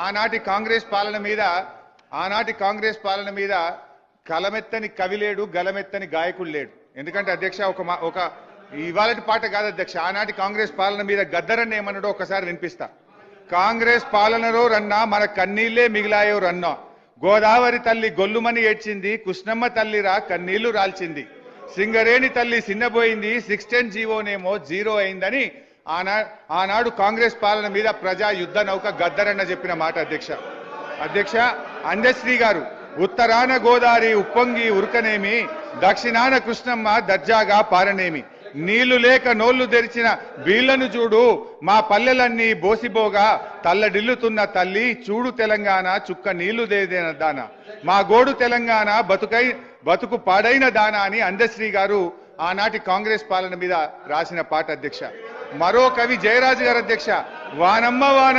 ఆనాటి కాంగ్రెస్ పాలన మీద కలమెత్తని కవిలేడు గలమెత్తని గాయకుడు లేడు. ఎందుకంటే అధ్యక్ష ఒక ఇవాళటి పాట కాదు అధ్యక్ష, ఆనాటి కాంగ్రెస్ పాలన మీద గద్దరన్న ఏమన్నాడో ఒకసారి వినిపిస్తా. కాంగ్రెస్ పాలనలో రన్నా మన కన్నీళ్లే మిగిలాయో రన్నా, గోదావరి తల్లి గొల్లుమని ఏడ్చింది, కృష్ణమ్మ తల్లిరా కన్నీళ్లు రాల్చింది, సింగరేణి తల్లి సిన్నబోయింది, 610 జీవోనేమో జీరో అయిందని ఆనాడు కాంగ్రెస్ పాలన మీద ప్రజా యుద్ధ నౌక గద్దరన్న చెప్పిన మాట అధ్యక్ష. అందశ్రీ గారు ఉత్తరాన గోదావరి ఉప్పొంగి ఉరకనేమి, దక్షిణాన కృష్ణమ్మ దర్జాగా పారనేమి, నీళ్లు లేక నోళ్లు తెరిచిన వీళ్లను చూడు, మా పల్లెలన్నీ బోసిబోగా తల్లడిల్లుతున్న తల్లి చూడు తెలంగాణ చుక్క నీళ్లు దేదేన దాన, మా గోడు తెలంగాణ బతుకు పాడైన దాన అని అందశ్రీ గారు ఆనాటి కాంగ్రెస్ పాలన మీద రాసిన పాట అధ్యక్ష. మరో కవి జయరాజు గారు అధ్యక్ష, వానమ్మ వాన